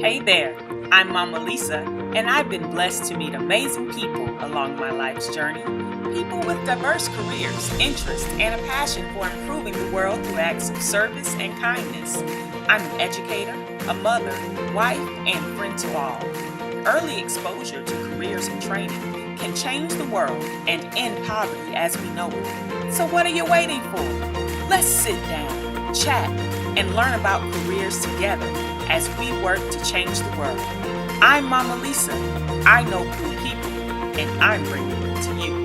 Hey there, I'm Mama Lisa, and I've been blessed to meet amazing people along my life's journey. People with diverse careers, interests, and a passion for improving the world through acts of service and kindness. I'm an educator, a mother, wife, and friend to all. Early exposure to careers and training can change the world and end poverty as we know it. So, what are you waiting for? Let's sit down, chat, and learn about careers together as we work to change the world. I'm Mama Lisa. I know cool people, and I'm bringing it to you.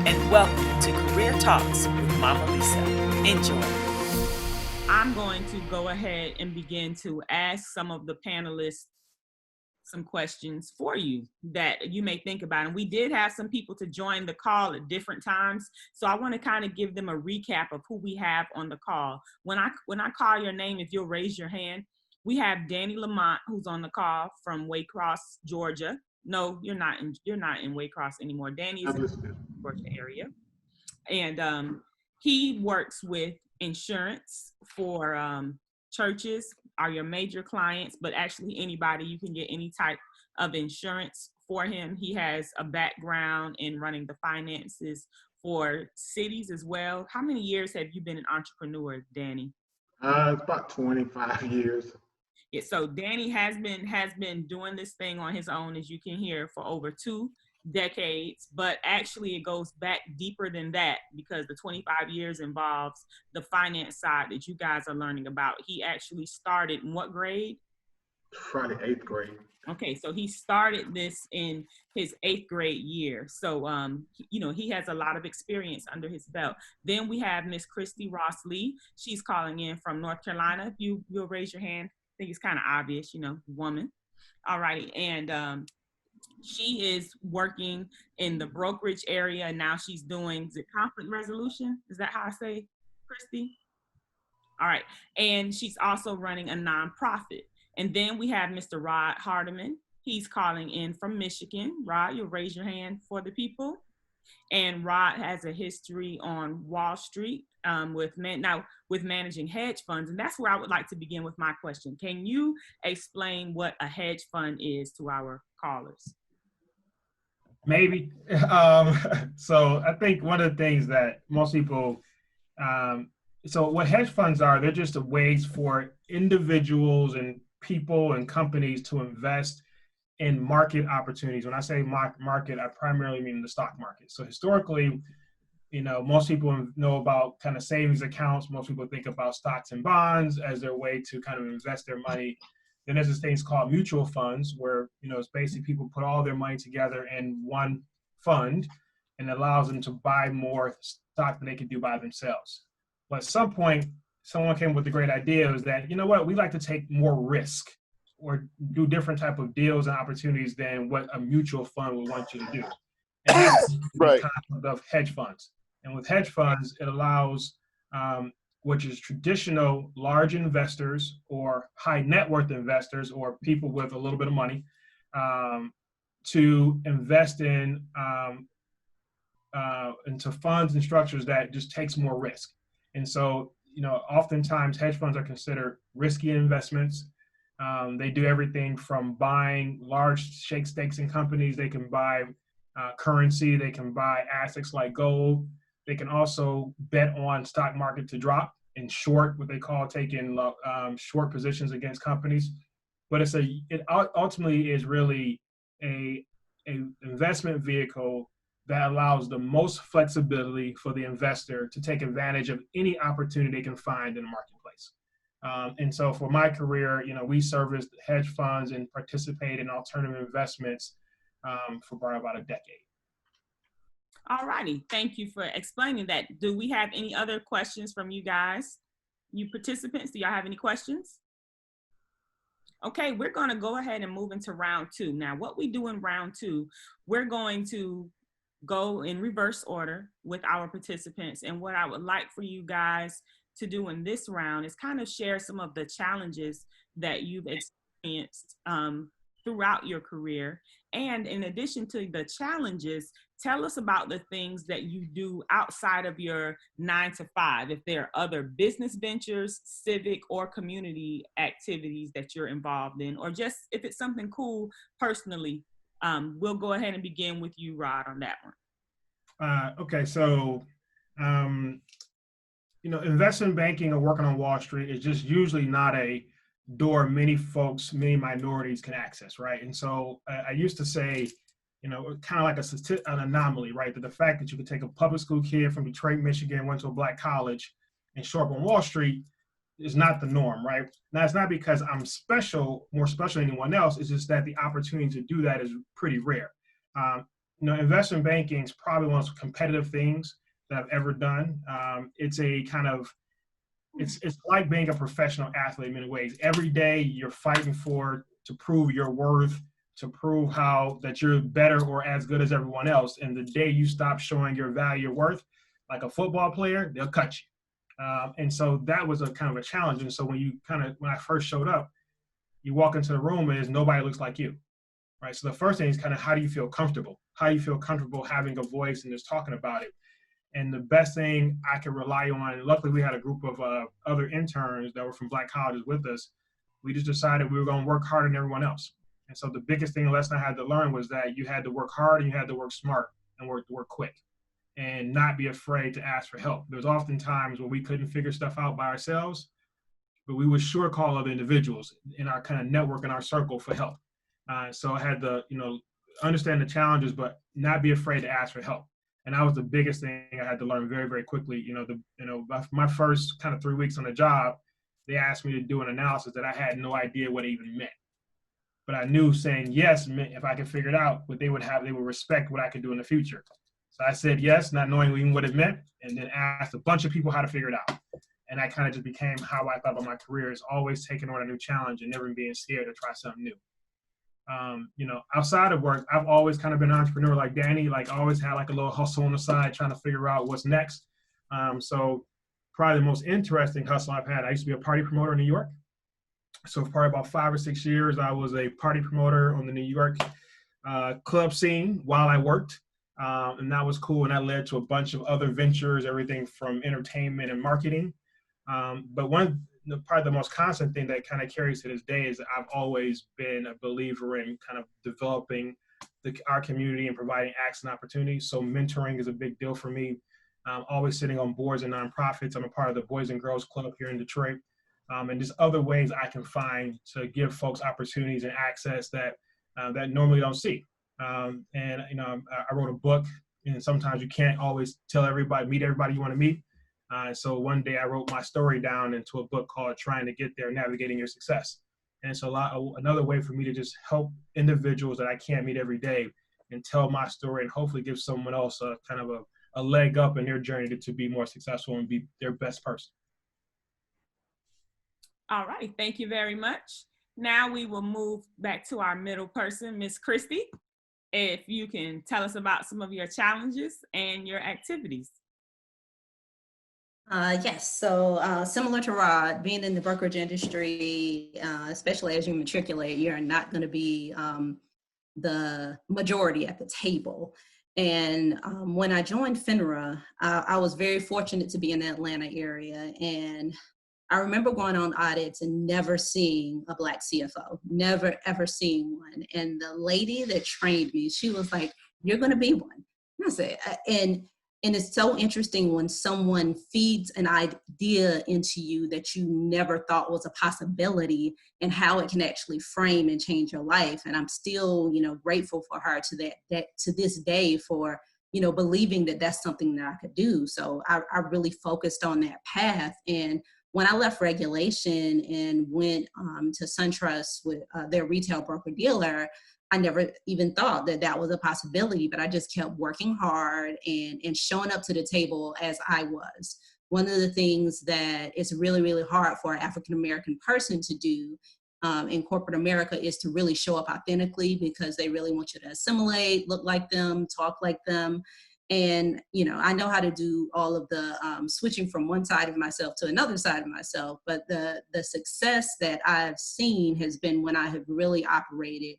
And welcome to Career Talks with Mama Lisa. Enjoy. I'm going to go ahead and begin to ask some of the panelists some questions for you that you may think about. And we did have some people to join the call at different times. So I want to kind of give them a recap of who we have on the call. When I call your name, if you'll raise your hand, we have Danny Lamont, who's on the call from Waycross, Georgia. No, you're not in Waycross anymore. Danny is in the Georgia area. And he works with insurance for churches are your major clients, but actually anybody, you can get any type of insurance for him. He has a background in running the finances for cities as well. How many years have you been an entrepreneur, Danny? It's about 25 years. Yeah, so Danny has been doing this thing on his own, as you can hear, for over 2 decades, but actually it goes back deeper than that because the 25 years involves the finance side that you guys are learning about. He actually started in what grade? Probably 8th grade. Okay, so he started this in his 8th grade year. So, he has a lot of experience under his belt. Then we have Miss Christy Ross Lee. She's calling in from North Carolina. If you'll raise your hand. I think it's kind of obvious, woman. All righty. And she is working in the brokerage area. And now she's doing, is it conflict resolution? Is that how I say, Christy? All right. And she's also running a nonprofit. And then we have Mr. Rod Hardamon. He's calling in from Michigan. Rod, you'll raise your hand for the people. And Rod has a history on Wall Street with managing hedge funds. And that's where I would like to begin with my question. Can you explain what a hedge fund is to our callers? Maybe. So I think one of the things that most people, so what hedge funds are, they're just ways for individuals and people and companies to invest in market opportunities. When I say market, I primarily mean the stock market. So historically, most people know about kind of savings accounts. Most people think about stocks and bonds as their way to kind of invest their money. Then there's this things called mutual funds where, it's basically people put all their money together in one fund and it allows them to buy more stock than they could do by themselves. But at some point, someone came with the great idea is that, we like to take more risk or do different type of deals and opportunities than what a mutual fund would want you to do. And that's right. The concept of hedge funds. And with hedge funds, it allows which is traditional large investors or high net worth investors or people with a little bit of money to invest into funds and structures that just takes more risk. And so, oftentimes hedge funds are considered risky investments. They do everything from buying large stakes in companies. They can buy currency. They can buy assets like gold. They can also bet on stock market to drop and short, what they call taking short positions against companies. But it ultimately is really a investment vehicle that allows the most flexibility for the investor to take advantage of any opportunity they can find in the marketplace. And so for my career, we serviced hedge funds and participate in alternative investments for about a decade. All righty. Thank you for explaining that. Do we have any other questions from you guys? You participants, do y'all have any questions? Okay, we're going to go ahead and move into round 2. Now, what we do in round 2, we're going to go in reverse order with our participants. And what I would like for you guys to do in this round is kind of share some of the challenges that you've experienced throughout your career. And in addition to the challenges, tell us about the things that you do outside of your 9 to 5. If there are other business ventures, civic or community activities that you're involved in, or just if it's something cool personally. We'll go ahead and begin with you, Rod, on that one. Okay, so investment banking or working on Wall Street is just usually not a door many folks, many minorities can access, right? And so I used to say, kind of like an anomaly, right? That the fact that you could take a public school kid from Detroit, Michigan, went to a black college and show up on Wall Street is not the norm, right? Now, it's not because I'm more special than anyone else. It's just that the opportunity to do that is pretty rare. Investment banking is probably one of those competitive things that I've ever done. It's a kind of, it's like being a professional athlete in many ways. Every day you're fighting to prove your worth, to prove that you're better or as good as everyone else. And the day you stop showing your value, your worth, like a football player, they'll cut you. And so that was a kind of a challenge. And so when I first showed up, you walk into the room and nobody looks like you, right? So the first thing is kind of, how do you feel comfortable? How do you feel comfortable having a voice and just talking about it? And the best thing I could rely on, and luckily we had a group of other interns that were from black colleges with us. We just decided we were going to work harder than everyone else. And so the biggest lesson I had to learn was that you had to work hard and you had to work smart and work quick and not be afraid to ask for help. There was often times where we couldn't figure stuff out by ourselves, but we would sure call other individuals in our kind of network, in our circle, for help. So I had to, understand the challenges, but not be afraid to ask for help. And that was the biggest thing I had to learn very, very quickly. My first kind of 3 weeks on the job, they asked me to do an analysis that I had no idea what it even meant. But I knew saying yes meant if I could figure it out, they would respect what I could do in the future. So I said yes, not knowing even what it meant, and then asked a bunch of people how to figure it out. And that kind of just became how I thought about my career, is always taking on a new challenge and never being scared to try something new. Outside of work, I've always kind of been an entrepreneur like Danny, like always had like a little hustle on the side trying to figure out what's next. So probably the most interesting hustle I've had, I used to be a party promoter in New York. So for probably about 5 or 6 years, I was a party promoter on the New York club scene while I worked. And that was cool. And that led to a bunch of other ventures, everything from entertainment and marketing. But probably the most constant thing that kind of carries to this day is that I've always been a believer in kind of developing our community and providing access and opportunities. So mentoring is a big deal for me. I'm always sitting on boards and nonprofits. I'm a part of the Boys and Girls Club here in Detroit. And just other ways I can find to give folks opportunities and access that normally don't see. I wrote a book, and sometimes you can't always meet everybody you want to meet. So one day I wrote my story down into a book called Trying to Get There, Navigating Your Success. And it's another way for me to just help individuals that I can't meet every day and tell my story and hopefully give someone else a kind of a leg up in their journey to be more successful and be their best person. All right, thank you very much. Now we will move back to our middle person, Miss Christy. If you can tell us about some of your challenges and your activities. Yes, so similar to Rod, being in the brokerage industry, especially as you matriculate, you're not going to be the majority at the table. And when I joined FINRA, I was very fortunate to be in the Atlanta area. And I remember going on audits and never seeing a Black CFO, never, ever seeing one. And the lady that trained me, she was like, "You're going to be one." And I said, and it's so interesting when someone feeds an idea into you that you never thought was a possibility and how it can actually frame and change your life. And I'm still, grateful for her that to this day for, believing that that's something that I could do. So I really focused on that path. And when I left regulation and went to SunTrust with their retail broker dealer, I never even thought that that was a possibility, but I just kept working hard and showing up to the table as I was. One of the things that is really, really hard for an African-American person to do in corporate America is to really show up authentically, because they really want you to assimilate, look like them, talk like them. And, I know how to do all of the switching from one side of myself to another side of myself, but the success that I've seen has been when I have really operated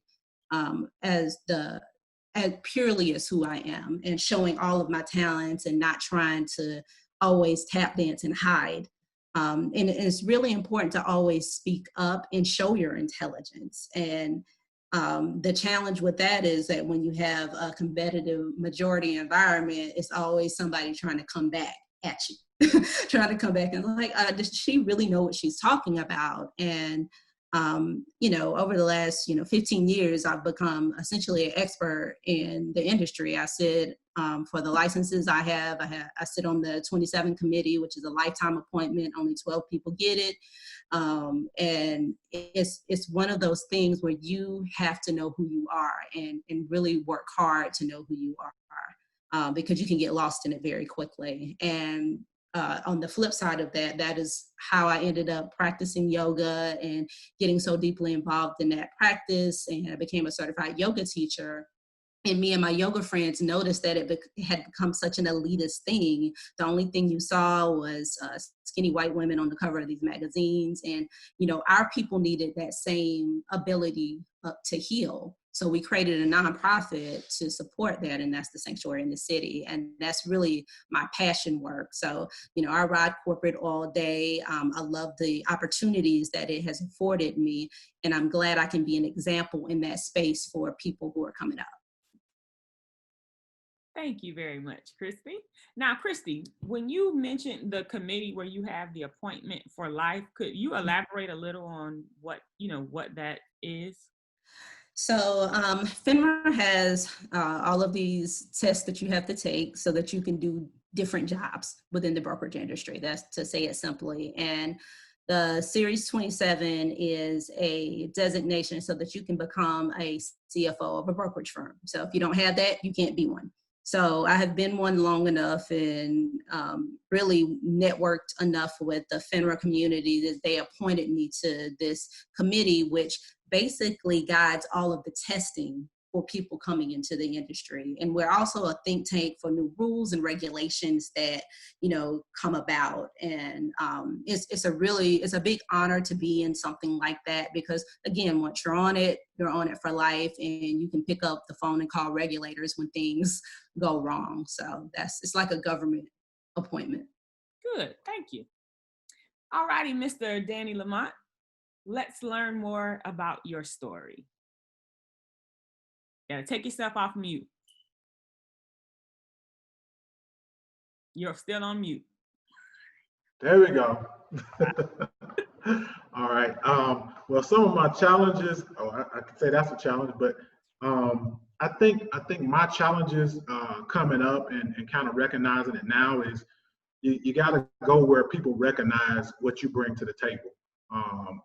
as purely as who I am, and showing all of my talents and not trying to always tap dance and hide. And it's really important to always speak up and show your intelligence. And the challenge with that is that when you have a competitive majority environment, it's always somebody trying to come back at you, trying to come back and like, does she really know what she's talking about? And over the last, 15 years, I've become essentially an expert in the industry. I sit for the licenses I sit on the 27 committee, which is a lifetime appointment. Only 12 people get it. And it's one of those things where you have to know who you are and really work hard to know who you are, because you can get lost in it very quickly. And on the flip side of that, that is how I ended up practicing yoga and getting so deeply involved in that practice. And I became a certified yoga teacher. And me and my yoga friends noticed that it had become such an elitist thing. The only thing you saw was skinny white women on the cover of these magazines. And, our people needed that same ability to heal. So we created a nonprofit to support that, and that's the Sanctuary in the City. And that's really my passion work. So, I ride corporate all day. I love the opportunities that it has afforded me, and I'm glad I can be an example in that space for people who are coming up. Thank you very much, Christy. Now, Christy, when you mentioned the committee where you have the appointment for life, could you elaborate a little on what that is? So FINRA has all of these tests that you have to take so that you can do different jobs within the brokerage industry. That's to say it simply. And the Series 27 is a designation so that you can become a CFO of a brokerage firm. So if you don't have that, you can't be one. So I have been one long enough and really networked enough with the FINRA community that they appointed me to this committee, which basically guides all of the testing for people coming into the industry. And we're also a think tank for new rules and regulations that, come about. And it's a big honor to be in something like that, because again, once you're on it for life, and you can pick up the phone and call regulators when things go wrong. So it's like a government appointment. Good, thank you. All righty, Mr. Danny Lamont, let's learn more about your story. Yeah, take yourself off mute. You're still on mute. There we go. All right. Well, some of my challenges, I could say that's a challenge, but I think my challenges coming up and kind of recognizing it now is you got to go where people recognize what you bring to the table,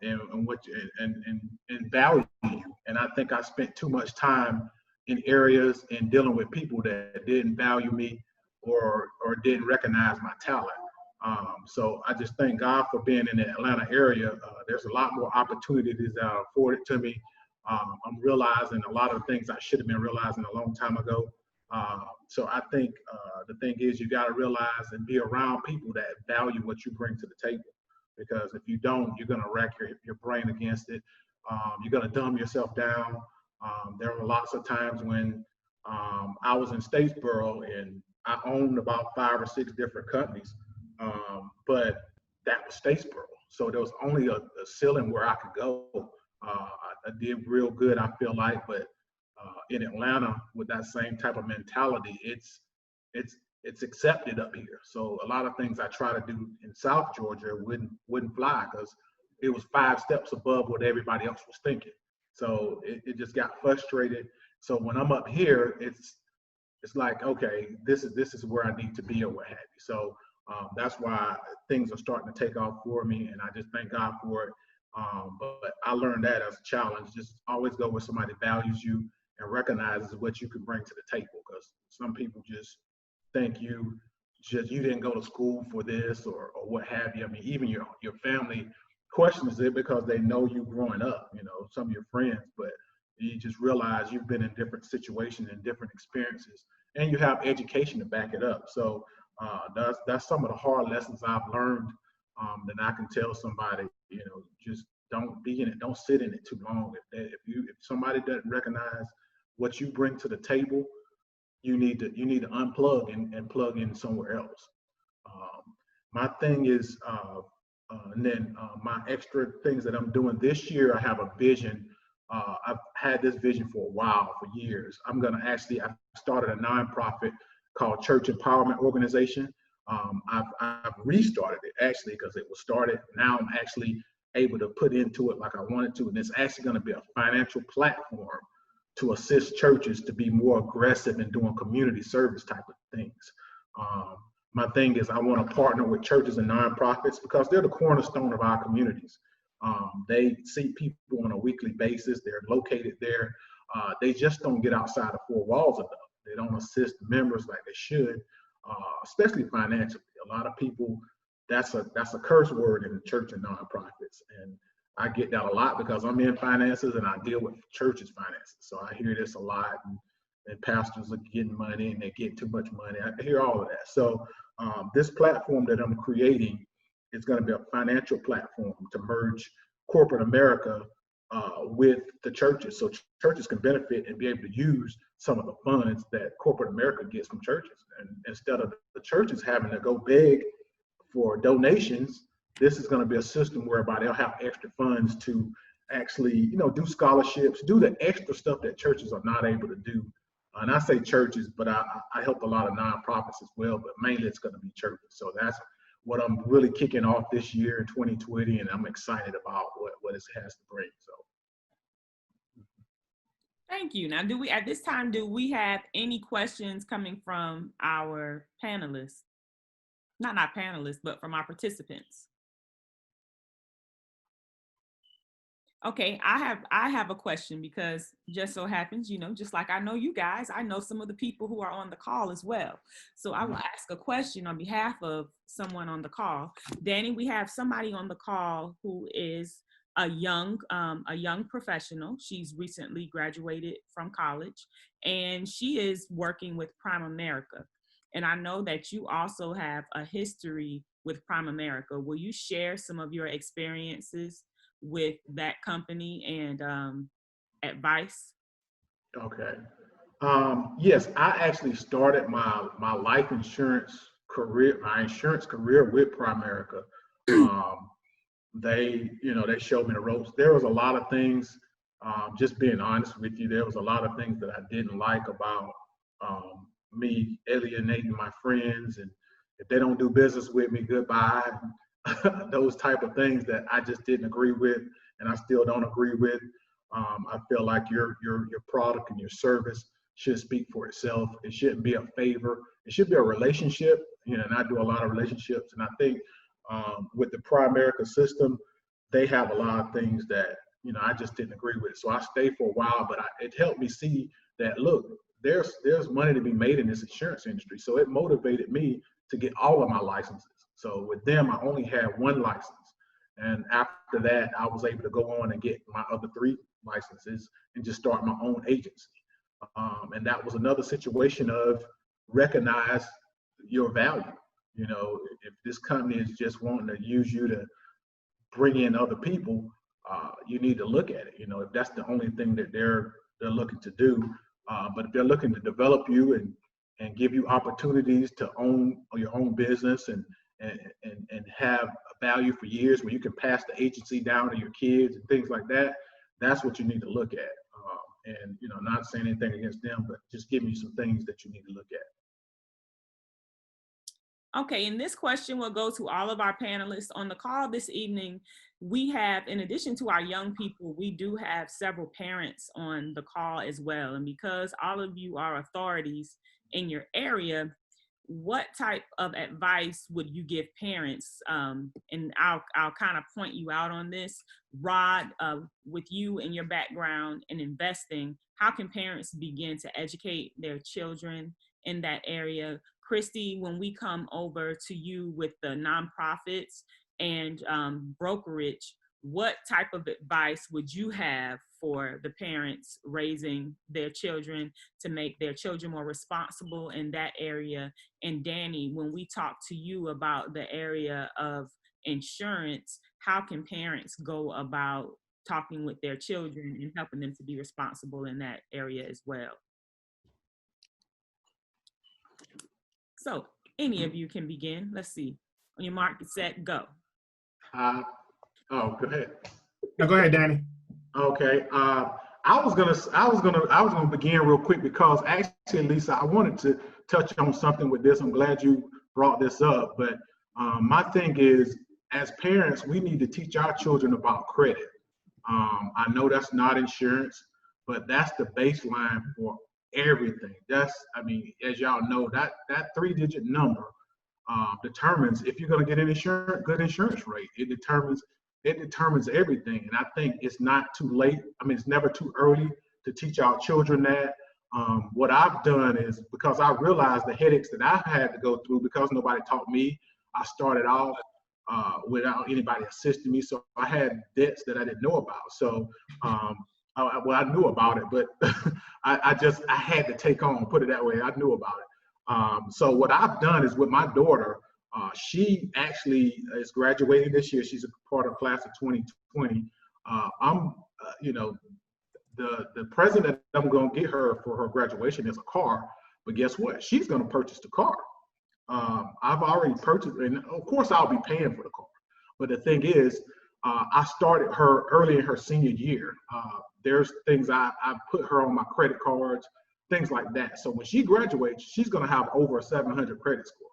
and what and value you. And I think I spent too much time in areas and dealing with people that didn't value me or didn't recognize my talent. So I just thank God for being in the Atlanta area. There's a lot more opportunities that are afforded to me. I'm realizing a lot of things I should have been realizing a long time ago. So I think the thing is, you got to realize and be around people that value what you bring to the table. Because if you don't, you're going to rack your brain against it. You're going to dumb yourself down. There were lots of times when I was in Statesboro and I owned about 5 or 6 different companies, but that was Statesboro. So there was only a ceiling where I could go. I did real good, I feel like, but in Atlanta with that same type of mentality, it's accepted up here. So a lot of things I try to do in South Georgia wouldn't fly because it was 5 steps above what everybody else was thinking. So it just got frustrated. So when I'm up here, it's like, okay, this is where I need to be or what have you. So that's why things are starting to take off for me, and I just thank God for it. But I learned that as a challenge. Just always go where somebody values you and recognizes what you can bring to the table, because some people just think you didn't go to school for this or what have you. I mean, even your family questions it because they know you growing up, some of your friends, but you just realize you've been in different situations and different experiences, and you have education to back it up. So that's some of the hard lessons I've learned, that I can tell somebody, just don't be in it, don't sit in it too long. If somebody doesn't recognize what you bring to the table, you need to unplug and plug in somewhere else. My thing is, and then my extra things that I'm doing this year, I have a vision. I've had this vision for a while, for years. I started a nonprofit called Church Empowerment Organization. I've restarted it actually because it was started. Now I'm actually able to put into it like I wanted to, and it's actually going to be a financial platform to assist churches to be more aggressive in doing community service type of things. My thing is I want to partner with churches and nonprofits because they're the cornerstone of our communities. They see people on a weekly basis. They're located there. They just don't get outside the four walls of them. They don't assist members like they should, especially financially. A lot of people, that's a curse word in the church and nonprofits. And I get that a lot because I'm in finances and I deal with churches' finances. So I hear this a lot, and pastors are getting money and they get too much money. I hear all of that. So this platform that I'm creating is going to be a financial platform to merge corporate America with the churches, so churches can benefit and be able to use some of the funds that corporate America gets from churches. And instead of the churches having to go beg for donations, this is going to be a system whereby they'll have extra funds to actually, do scholarships, do the extra stuff that churches are not able to do. And I say churches, but I help a lot of nonprofits as well, but mainly it's going to be churches. So that's what I'm really kicking off this year in 2020, and I'm excited about what it has to bring. So. Thank you. Now, at this time, do we have any questions coming from our panelists? Not panelists, but from our participants. Okay, I have a question because just so happens, just like I know you guys, I know some of the people who are on the call as well. So I will ask a question on behalf of someone on the call. Danny, we have somebody on the call who is a young professional. She's recently graduated from college, and she is working with Prime America. And I know that you also have a history with Prime America. Will you share some of your experiences with that company and advice? Okay. Yes, I actually started my life insurance career, with Prime America. They showed me the ropes. There was a lot of things, just being honest with you, there was a lot of things that I didn't like about me alienating my friends, and if they don't do business with me, goodbye. Those type of things that I just didn't agree with, and I still don't agree with. I feel like your product and your service should speak for itself. It shouldn't be a favor. It should be a relationship. And I do a lot of relationships, and I think with the Prime America system, they have a lot of things that I just didn't agree with. So I stayed for a while, but it helped me see that look, there's money to be made in this insurance industry. So it motivated me to get all of my licenses. So with them, I only had one license. And after that, I was able to go on and get my other 3 licenses and just start my own agency. And that was another situation of recognize your value. If this company is just wanting to use you to bring in other people, you need to look at it. If that's the only thing that they're looking to do. But if they're looking to develop you and give you opportunities to own your own business and have value for years where you can pass the agency down to your kids and things like that, that's what you need to look at. And not saying anything against them, but just giving you some things that you need to look at. Okay, and this question will go to all of our panelists on the call this evening. We have, in addition to our young people, we do have several parents on the call as well. And because all of you are authorities in your area, what type of advice would you give parents? And I'll kind of point you out on this. Rod, with you and your background in investing, how can parents begin to educate their children in that area? Christy, when we come over to you with the nonprofits and brokerage, what type of advice would you have for the parents raising their children to make their children more responsible in that area? And Danny, when we talk to you about the area of insurance, how can parents go about talking with their children and helping them to be responsible in that area as well. So any of you can begin. Let's see. On your mark, get set, go. Oh, go ahead. No, go ahead, Danny. Okay. I was gonna begin real quick because actually, Lisa, I wanted to touch on something with this. I'm glad you brought this up. But my thing is, as parents, we need to teach our children about credit. I know that's not insurance, but that's the baseline for everything. I mean, as y'all know, that 3-digit number determines if you're going to get an good insurance rate. It determines everything. And I think it's not too late. I mean, it's never too early to teach our children that. What I've done is, because I realized the headaches that I've had to go through because nobody taught me, I started off without anybody assisting me. So I had debts that I didn't know about. So, I knew about it, but I had to take on, put it that way. I knew about it. So what I've done is with my daughter, she actually is graduating this year. She's a part of class of 2020. The present that I'm going to get her for her graduation is a car, but guess what? She's going to purchase the car. I've already purchased, and of course I'll be paying for the car. But the thing is, I started her early in her senior year. There's things I put her on my credit cards, things like that. So when she graduates, she's going to have over a 700 credit score.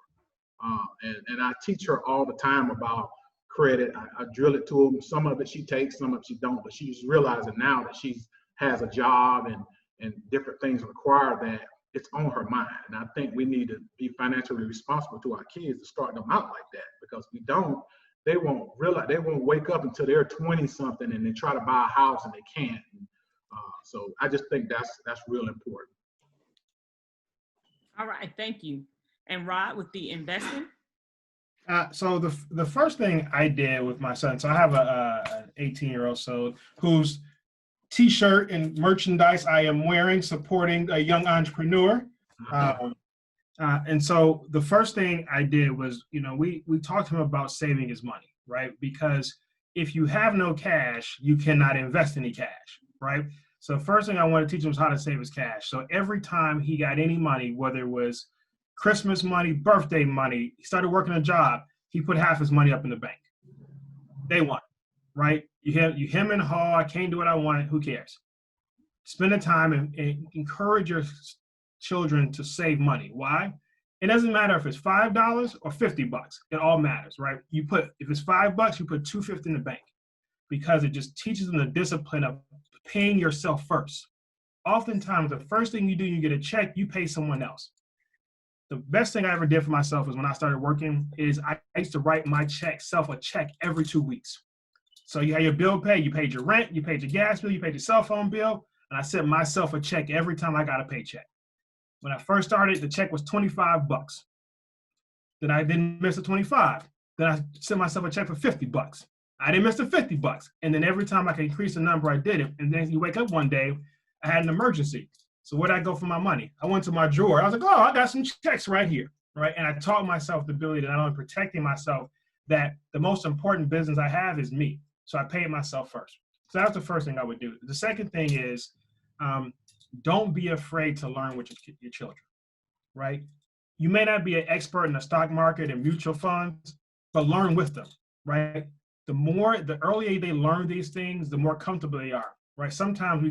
And I teach her all the time about credit. I drill it to her. Some of it she takes, some of it she don't. But she's realizing now that she has a job and different things require that it's on her mind. And I think we need to be financially responsible to our kids to start them out like that, because we don't. They won't realize, they won't wake up until they're 20 something and they try to buy a house and they can't. So I just think that's real important. All right, thank you. And Rod, with the investing? So the first thing I did with my son, so I have an 18-year-old so whose T-shirt and merchandise I am wearing, supporting a young entrepreneur. And so the first thing I did was, we talked to him about saving his money, right? Because if you have no cash, you cannot invest any cash, right? So first thing I want to teach him is how to save his cash. So every time he got any money, whether it was Christmas money, birthday money, he started working a job, he put half his money up in the bank. Day one, right? You hem and haw, I can't do what I want, who cares? Spend the time and encourage your children to save money. Why? It doesn't matter if it's $5 or $50. It all matters, right? If it's $5, you put $2.50 in the bank, because it just teaches them the discipline of paying yourself first. Oftentimes, the first thing you do, you get a check, you pay someone else. The best thing I ever did for myself is when I started working is I used to write myself a check every 2 weeks. So you had your bill paid, you paid your rent, you paid your gas bill, you paid your cell phone bill, and I sent myself a check every time I got a paycheck. When I first started, the check was $25. Then I didn't miss the 25. Then I sent myself a check for $50. I didn't miss the $50. And then every time I could increase the number, I did it. And then you wake up one day, I had an emergency. So where'd I go for my money? I went to my drawer. I was like, oh, I got some checks right here, right? And I taught myself the ability to not only protecting myself, that the most important business I have is me. So I paid myself first. So that's the first thing I would do. The second thing is, don't be afraid to learn with your children, right? You may not be an expert in the stock market and mutual funds, but learn with them, right? The earlier they learn these things, the more comfortable they are, right? Sometimes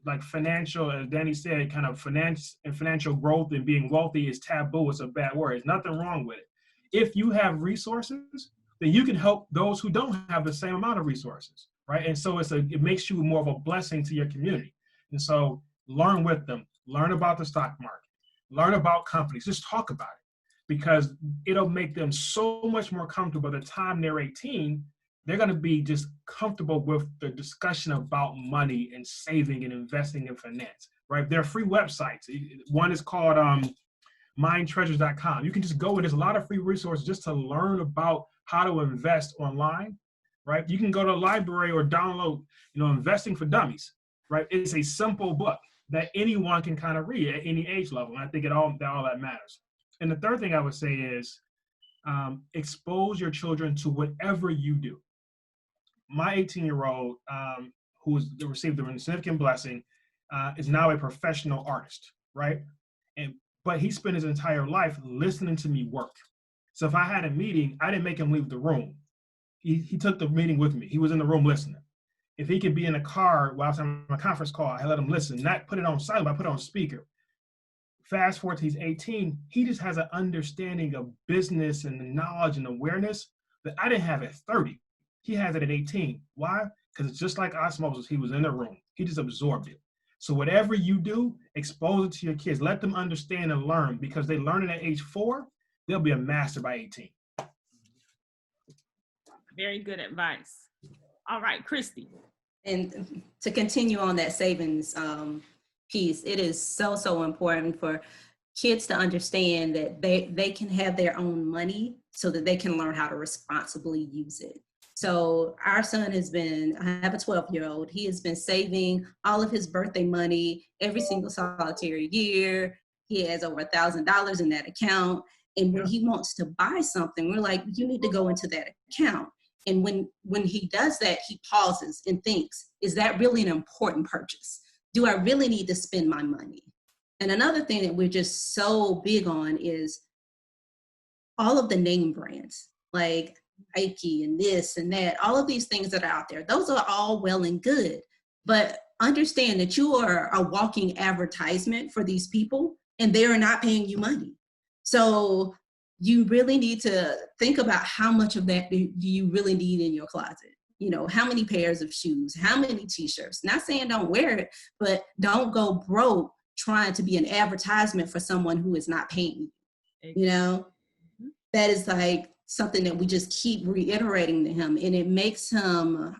like financial, as Danny said, kind of finance and financial growth and being wealthy is taboo. It's a bad word. There's nothing wrong with it. If you have resources, then you can help those who don't have the same amount of resources, right? And so it makes you more of a blessing to your community. And so learn with them, learn about the stock market, learn about companies, just talk about it, because it'll make them so much more comfortable. By the time they're 18, they're going to be just comfortable with the discussion about money and saving and investing in finance, right? There are free websites. One is called mindtreasures.com. You can just go, and there's a lot of free resources just to learn about how to invest online, right? You can go to a library or download, Investing for Dummies, right? It's a simple book that anyone can kind of read at any age level. And I think all that matters. And the third thing I would say is expose your children to whatever you do. my 18-year-old, who received a significant blessing, is now a professional artist, right? But he spent his entire life listening to me work. So if I had a meeting, I didn't make him leave the room. He took the meeting with me. He was in the room listening. If he could be in a car while I was on a conference call, I let him listen, not put it on silent, but I put it on speaker. Fast forward to he's 18, he just has an understanding of business and the knowledge and awareness that I didn't have at 30. He has it at 18. Why? Because it's just like osmosis. He was in the room. He just absorbed it. So whatever you do, expose it to your kids. Let them understand and learn, because they learn it at age 4, they'll be a master by 18. Very good advice. All right, Christy. And to continue on that savings piece, it is so important for kids to understand that they can have their own money so that they can learn how to responsibly use it. So our son has been, I have a 12-year-old, he has been saving all of his birthday money every single solitary year. He has over $1,000 in that account. And when he wants to buy something, we're like, you need to go into that account. And when he does that, he pauses and thinks, is that really an important purchase? Do I really need to spend my money? And another thing that we're just so big on is all of the name brands, like Nike and this and that, all of these things that are out there. Those are all well and good, but understand that you are a walking advertisement for these people and they are not paying you money. So you really need to think about how much of that do you really need in your closet. You know, how many pairs of shoes, how many t-shirts. Not saying don't wear it, but don't go broke trying to be an advertisement for someone who is not paying you. You know, that is like something that we just keep reiterating to him, and it makes him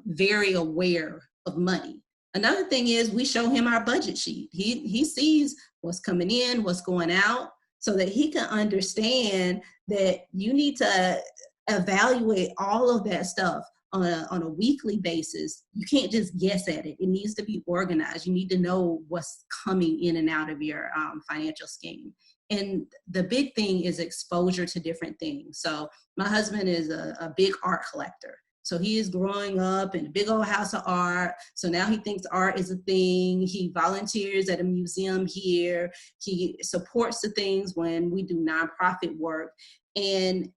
very aware of money. Another thing is we show him our budget sheet. He sees what's coming in, what's going out, so that he can understand that you need to evaluate all of that stuff on a weekly basis. You can't just guess at it. It needs to be organized. You need to know what's coming in and out of your financial scheme. And the big thing is exposure to different things. So my husband is a big art collector. So he is growing up in a big old house of art. So now he thinks art is a thing. He volunteers at a museum here. He supports the things when we do nonprofit work. And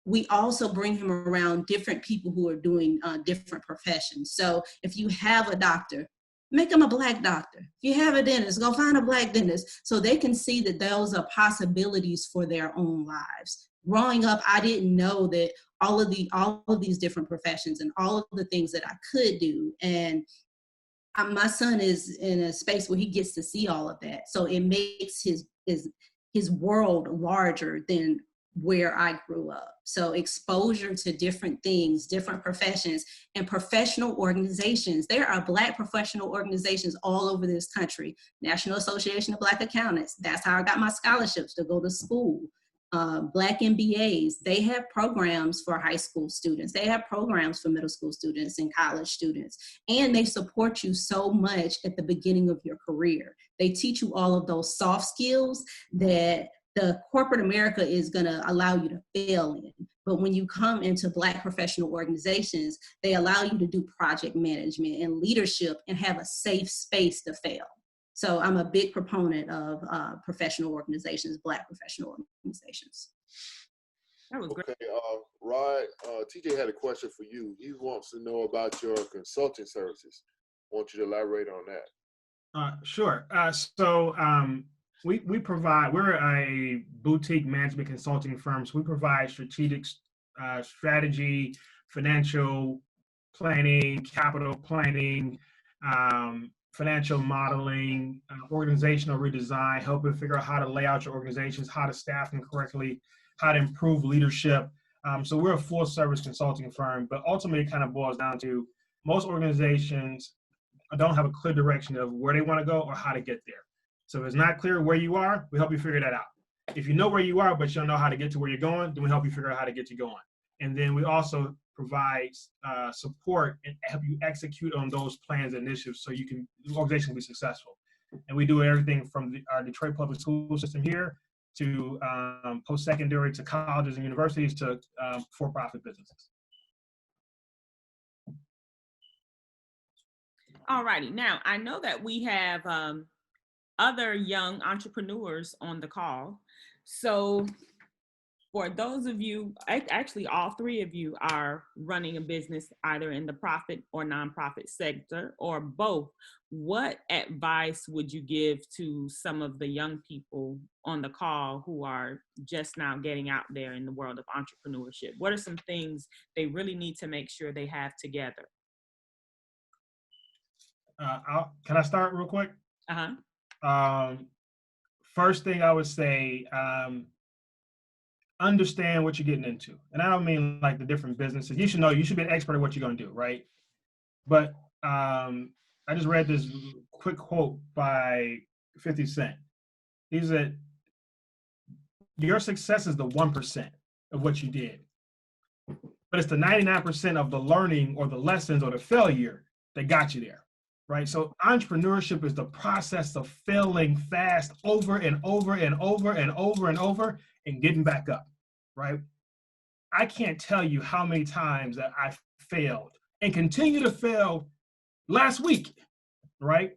we also bring him around different people who are doing different professions. So if you have a doctor, make him a Black doctor. If you have a dentist, go find a Black dentist so they can see that those are possibilities for their own lives. Growing up, I didn't know that all of these different professions and all of the things that I could do. And my son is in a space where he gets to see all of that. So it makes his world larger than where I grew up. So exposure to different things, different professions, and professional organizations. There are Black professional organizations all over this country. National Association of Black Accountants. That's how I got my scholarships to go to school. Black MBAs, they have programs for high school students. They have programs for middle school students and college students. And they support you so much at the beginning of your career. They teach you all of those soft skills that the corporate America is going to allow you to fail in. But when you come into Black professional organizations, they allow you to do project management and leadership and have a safe space to fail. So I'm a big proponent of professional organizations, Black professional organizations. That was great. Okay, Rod, TJ had a question for you. He wants to know about your consulting services. I want you to elaborate on that. Sure. We provide, we're a boutique management consulting firm. So we provide strategic strategy, financial planning, capital planning, financial modeling, organizational redesign, helping figure out how to lay out your organizations, how to staff them correctly, how to improve leadership. So we're a full service consulting firm, but ultimately it kind of boils down to most organizations don't have a clear direction of where they want to go or how to get there. So if it's not clear where you are, we help you figure that out. If you know where you are, but you don't know how to get to where you're going, then we help you figure out how to get you going. And then we also provide support and help you execute on those plans and initiatives so the organization can be successful. And we do everything from our Detroit public school system here to post-secondary to colleges and universities to for-profit businesses. All righty. Now, I know that we have other young entrepreneurs on the call. So for those of you, actually all three of you are running a business either in the profit or nonprofit sector or both. What advice would you give to some of the young people on the call who are just now getting out there in the world of entrepreneurship? What are some things they really need to make sure they have together? Can I start real quick? First thing I would say, understand what you're getting into. And I don't mean like the different businesses. You should be an expert at what you're going to do, right? But I just read this quick quote by 50 Cent. He said, your success is the 1% of what you did. But it's the 99% of the learning or the lessons or the failure that got you there, right? So entrepreneurship is the process of failing fast over and over and over and over and over and getting back up, right? I can't tell you how many times that I failed and continue to fail last week, right?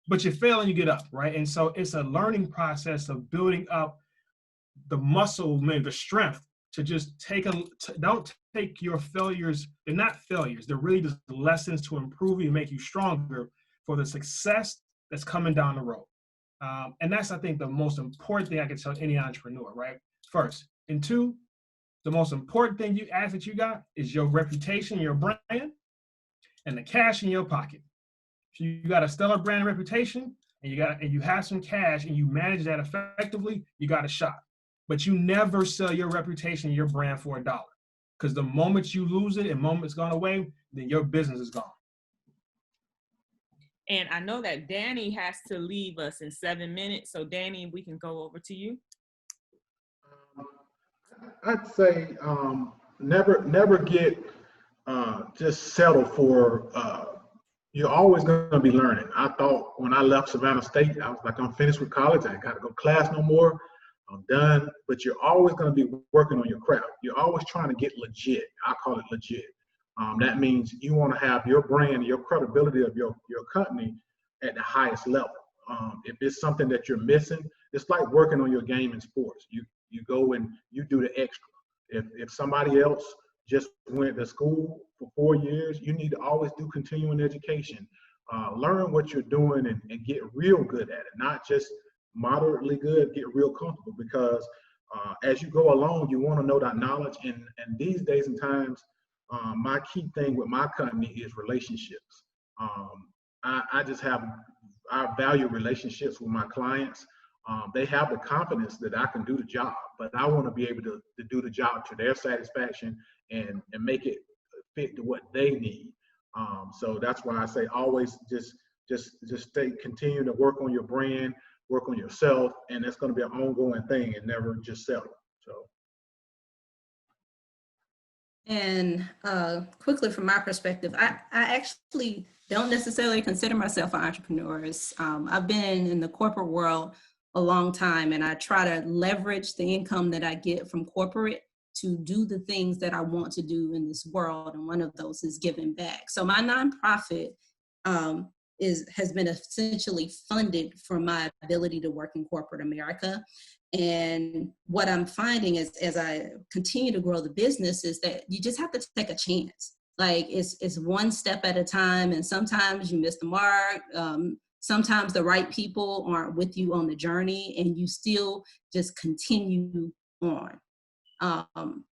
But you fail and you get up, right? And so it's a learning process of building up the muscle, maybe the strength to just don't take your failures. They're not failures. They're really just lessons to improve you and make you stronger for the success that's coming down the road. And that's, I think, the most important thing I can tell any entrepreneur, right? First. And two, the most important thing you got is your reputation, your brand, and the cash in your pocket. If you got a stellar brand reputation and you have some cash and you manage that effectively, you got a shot. But you never sell your reputation, your brand for $1. Because the moment you lose it and the moment it's gone away, then your business is gone. And I know that Danny has to leave us in 7 minutes. So Danny, we can go over to you. I'd say never get just settle for, you're always going to be learning. I thought when I left Savannah State, I was like, I'm finished with college. I got to go to class no more. I'm done. But you're always going to be working on your craft. You're always trying to get legit. I call it legit. That means you want to have your brand, your credibility of your company at the highest level. If it's something that you're missing, it's like working on your game in sports. You go and you do the extra. If somebody else just went to school for 4 years, you need to always do continuing education. Learn what you're doing and get real good at it, not just moderately good, get real comfortable, because as you go along, you want to know that knowledge. And these days and times, my key thing with my company is relationships. I value relationships with my clients. They have the confidence that I can do the job, but I want to be able to do the job to their satisfaction and make it fit to what they need. So that's why I say always just continue to work on your brand, work on yourself, and it's going to be an ongoing thing and never just settle. So. And quickly from my perspective, I actually don't necessarily consider myself an entrepreneur. I've been in the corporate world a long time, and I try to leverage the income that I get from corporate to do the things that I want to do in this world. And one of those is giving back. So my nonprofit has been essentially funded for my ability to work in corporate America. And what I'm finding is, as I continue to grow the business, is that you just have to take a chance. Like it's one step at a time, and sometimes you miss the mark. Sometimes the right people aren't with you on the journey, and you still just continue on.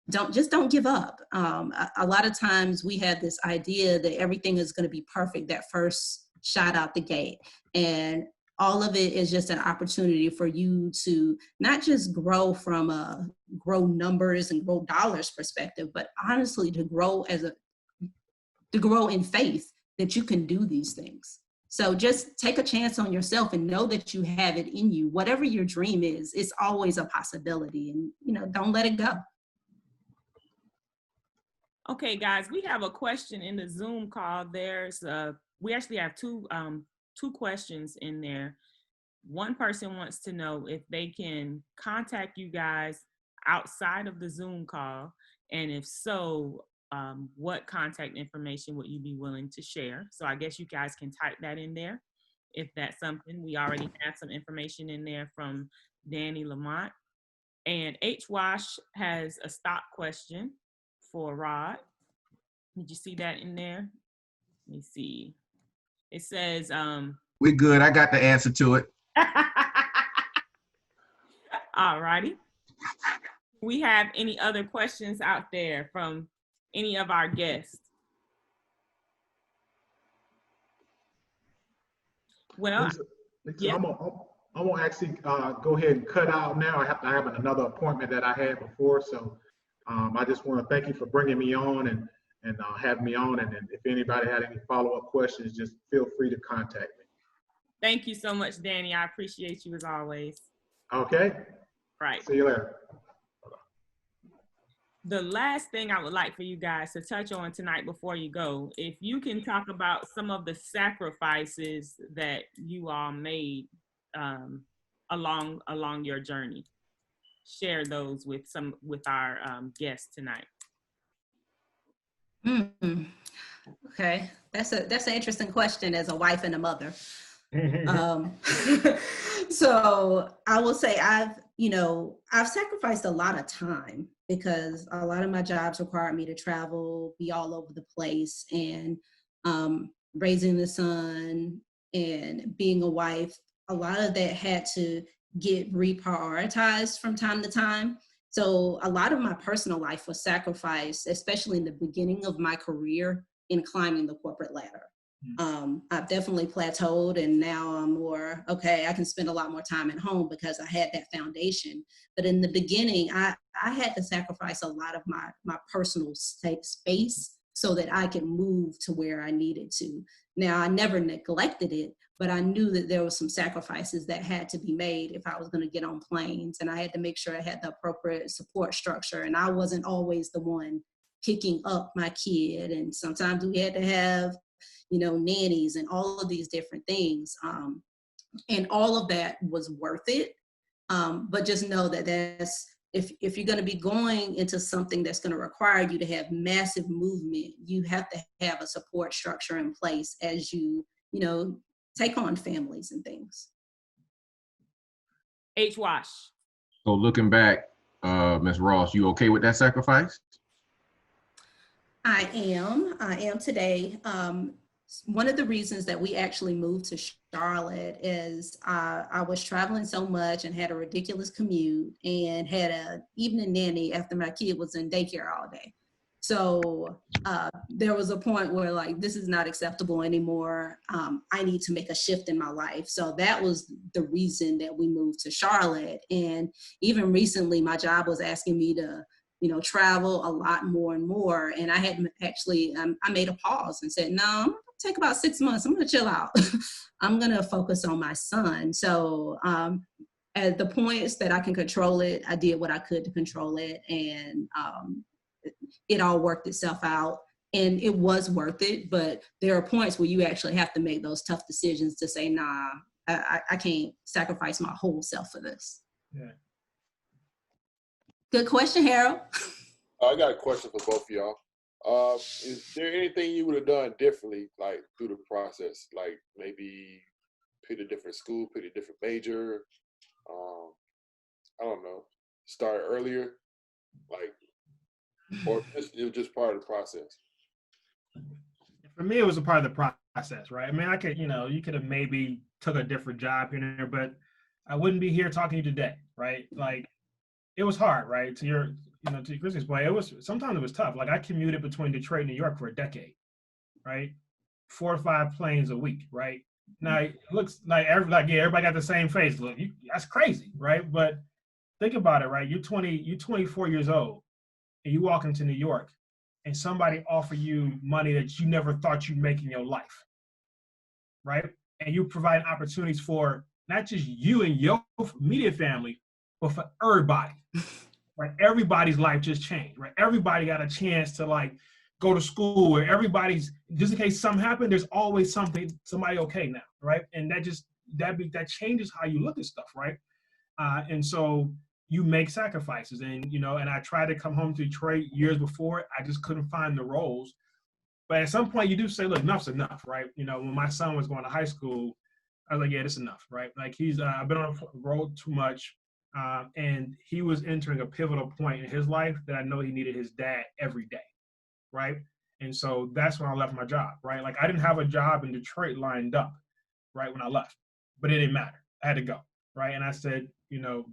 Don't give up. A lot of times we have this idea that everything is going to be perfect that first shot out the gate, and all of it is just an opportunity for you to not just grow from a grow numbers and grow dollars perspective, but honestly to grow in faith that you can do these things. So just take a chance on yourself and know that you have it in you. Whatever your dream is, it's always a possibility, and don't let it go. Okay, guys, we have a question in the Zoom call. We actually have two questions in there. One person wants to know if they can contact you guys outside of the Zoom call, and if so, what contact information would you be willing to share? So I guess you guys can type that in there if that's something. We already have some information in there from Danny Lamont. And H. Wash has a stock question for Rod. Did you see that in there? Let me see. It says, we're good. I got the answer to it. all righty. We have any other questions out there from any of our guests? Well, Lisa, yeah. I'm gonna actually go ahead and cut out now. I have another appointment that I had before, so I just want to thank you for bringing me on and having me on. And if anybody had any follow-up questions, just feel free to contact me. Thank you so much, Danny. I appreciate you as always. Okay. Right. See you later. The last thing I would like for you guys to touch on tonight before you go, if you can talk about some of the sacrifices that you all made along your journey. Share those with our guests tonight. Okay, that's an interesting question as a wife and a mother. So I will say I've sacrificed a lot of time because a lot of my jobs required me to travel, be all over the place, and raising the son and being a wife, a lot of that had to get reprioritized from time to time. So a lot of my personal life was sacrificed, especially in the beginning of my career in climbing the corporate ladder. I've definitely plateaued, and now I'm more, okay, I can spend a lot more time at home because I had that foundation. But in the beginning, I had to sacrifice a lot of my personal space so that I could move to where I needed to. Now, I never neglected it, but I knew that there were some sacrifices that had to be made if I was going to get on planes, and I had to make sure I had the appropriate support structure, and I wasn't always the one picking up my kid, and sometimes we had to have nannies and all of these different things. And all of that was worth it. But just know that if you're going to be going into something that's going to require you to have massive movement, you have to have a support structure in place as you take on families and things. H. Wash. So looking back, Ms. Ross, you okay with that sacrifice? I am today. One of the reasons that we actually moved to Charlotte is I was traveling so much and had a ridiculous commute and had an evening nanny after my kid was in daycare all day. So there was a point where this is not acceptable anymore. I need to make a shift in my life. So that was the reason that we moved to Charlotte. And even recently, my job was asking me to travel a lot more and more. And I had actually, I made a pause and said, no, I'm gonna take about 6 months. I'm gonna chill out. I'm gonna focus on my son. So at the points that I can control it, I did what I could to control it. And it all worked itself out. And it was worth it. But there are points where you actually have to make those tough decisions to say, nah, I can't sacrifice my whole self for this. Yeah. Good question, Harold. I got a question for both of y'all. Is there anything you would have done differently, through the process? Like maybe pick a different school, pick a different major. I don't know. Start earlier, or it was just part of the process. For me, it was a part of the process, right? I mean, I could, you could have maybe took a different job here and there, but I wouldn't be here talking to you today, right? It was hard, right? To Christy's point, sometimes it was tough. I commuted between Detroit and New York for a decade, right? 4 or 5 planes a week, right? Now it looks like everybody got the same face. Look, that's crazy, right? But think about it, right? You're 24 years old, and you walk into New York, and somebody offer you money that you never thought you'd make in your life, right? And you provide opportunities for not just you and your immediate family, but for everybody, right? Everybody's life just changed, right? Everybody got a chance to go to school where everybody's, just in case something happened, there's always somebody okay now, right? And that changes how you look at stuff, right? And so you make sacrifices. And, and I tried to come home to Detroit years before. I just couldn't find the roles. But at some point you do say, look, enough's enough, right? When my son was going to high school, I was like, yeah, this is enough, right? Like I've been on the road too much. And he was entering a pivotal point in his life that I know he needed his dad every day, right? And so that's when I left my job, right? Like I didn't have a job in Detroit lined up, right, when I left, but it didn't matter. I had to go, right? And I said,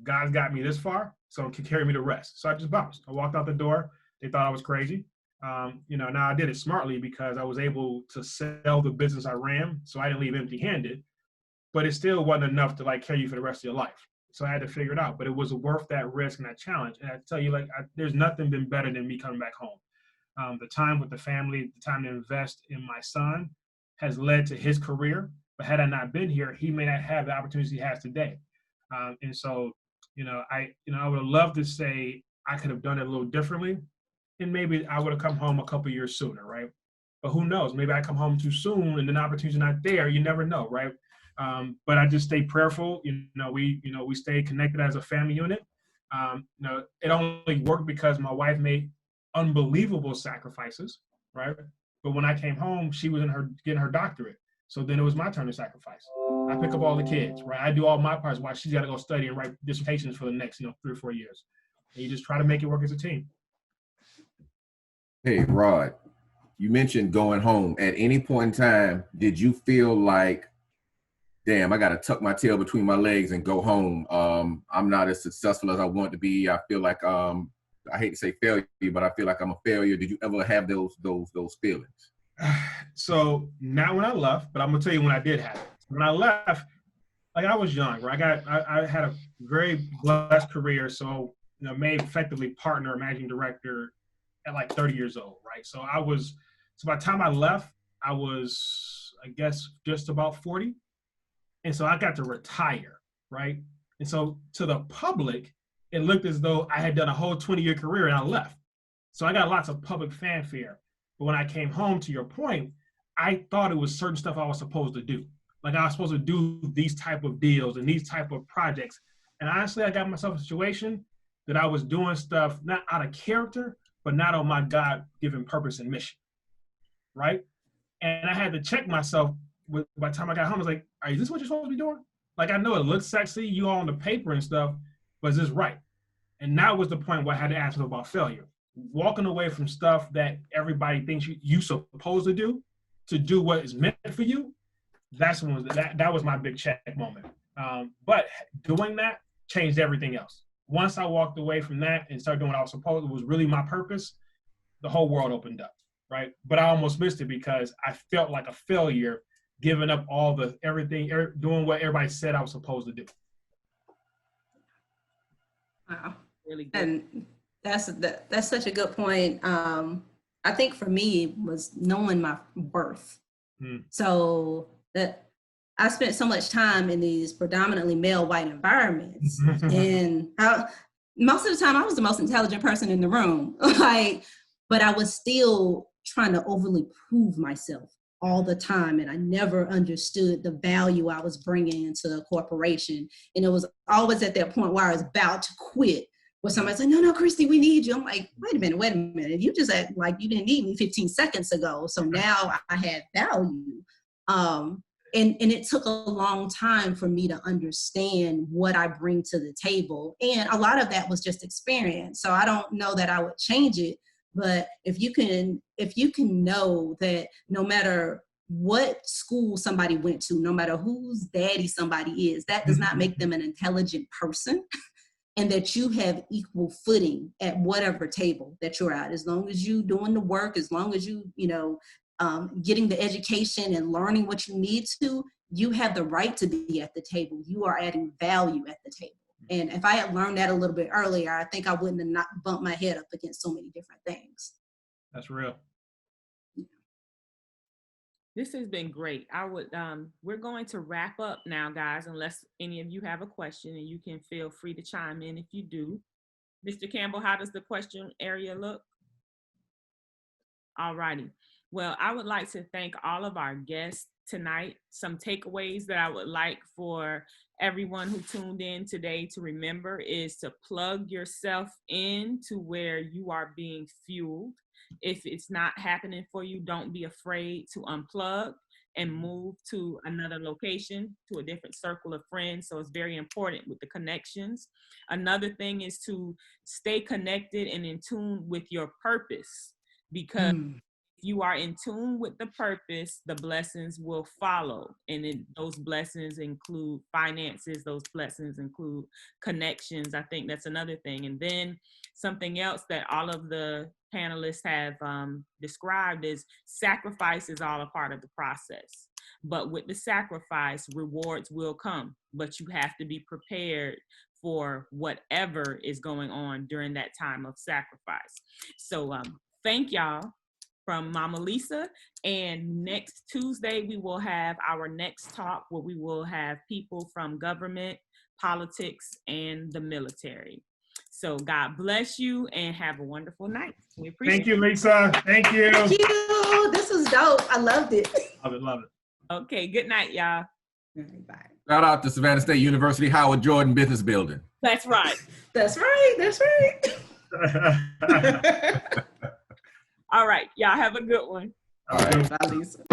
God's got me this far, so it can carry me the rest. So I just bounced. I walked out the door. They thought I was crazy. Now I did it smartly because I was able to sell the business I ran, so I didn't leave empty-handed, but it still wasn't enough to like carry you for the rest of your life. So I had to figure it out, but it was worth that risk and that challenge. And I tell you, there's nothing been better than me coming back home. The time with the family, the time to invest in my son has led to his career. But had I not been here, he may not have the opportunities he has today. And so, I would have loved to say I could have done it a little differently, and maybe I would have come home a couple of years sooner, right? But who knows? Maybe I come home too soon, and the opportunity's not there. You never know, right? But I just stay prayerful. We stay connected as a family unit. It only worked because my wife made unbelievable sacrifices, right? But when I came home, she was getting her doctorate. So then it was my turn to sacrifice. I pick up all the kids, right? I do all my parts while she's got to go study and write dissertations for the next, 3 or 4 years. And you just try to make it work as a team. Hey, Rod, you mentioned going home. At any point in time, did you feel like, damn, I got to tuck my tail between my legs and go home? I'm not as successful as I want to be. I feel like, I hate to say failure, but I feel like I'm a failure. Did you ever have those feelings? So not when I left, but I'm gonna tell you when I did have it. When I left, like I was young, right? I had a very blessed career. So, made effectively partner, managing director at like 30 years old, right? So by the time I left, I was, I guess, just about 40. And so I got to retire, right? And so to the public, it looked as though I had done a whole 20-year career and I left. So I got lots of public fanfare. But when I came home, to your point, I thought it was certain stuff I was supposed to do. Like I was supposed to do these type of deals and these type of projects. And honestly, I got myself in a situation that I was doing stuff not out of character, but not on my God-given purpose and mission, right? And I had to check myself by the time I got home. I was like, is this what you're supposed to be doing? Like, I know it looks sexy, you all on the paper and stuff, but is this right? And that was the point where I had to ask about failure. Walking away from stuff that everybody thinks you're supposed to do what is meant for you, that's when that was my big check moment. But doing that changed everything else. Once I walked away from that and started doing what I was supposed to, was really my purpose, the whole world opened up, right? But I almost missed it because I felt like a failure giving up everything, doing what everybody said I was supposed to do. Wow. Really good. And that's such a good point. I think for me was knowing my worth. So that I spent so much time in these predominantly male white environments, and most of the time I was the most intelligent person in the room, but I was still trying to overly prove myself all the time, and I never understood the value I was bringing into the corporation. And it was always at that point where I was about to quit, where somebody's like, no, Christy, we need you. I'm like, wait a minute. You just act like you didn't need me 15 seconds ago. So now I had value. And it took a long time for me to understand what I bring to the table. And a lot of that was just experience. So I don't know that I would change it. But if you can know that no matter what school somebody went to, no matter whose daddy somebody is, that does not make them an intelligent person. And that you have equal footing at whatever table that you're at, as long as you doing the work, as long as you getting the education and learning what you need to, you have the right to be at the table. You are adding value at the table. And if I had learned that a little bit earlier, I think I wouldn't have not bumped my head up against so many different things. That's real. This has been great. We're going to wrap up now, guys, unless any of you have a question, and you can feel free to chime in if you do. Mr. Campbell, how does the question area look? All righty. Well, I would like to thank all of our guests tonight. Some takeaways that I would like for everyone who tuned in today to remember is to plug yourself in to where you are being fueled. If it's not happening for you, don't be afraid to unplug and move to another location, to a different circle of friends. So it's very important with the connections. Another thing is to stay connected and in tune with your purpose, because if you are in tune with the purpose, the blessings will follow. And those blessings include finances, those blessings include connections. I think that's another thing. And then something else that all of the panelists have described is sacrifice is all a part of the process. But with the sacrifice, rewards will come, but you have to be prepared for whatever is going on during that time of sacrifice. So thank y'all from Mama Lisa. And next Tuesday, we will have our next talk where we will have people from government, politics, and the military. So God bless you and have a wonderful night. We appreciate it. Thank you, Lisa. Thank you. Thank you. This was dope. I loved it. Love it. Okay, good night, y'all. Bye. Shout out to Savannah State University, Howard Jordan Business Building. That's right. That's right. That's right. All right, y'all have a good one. All right. Bye, Lisa.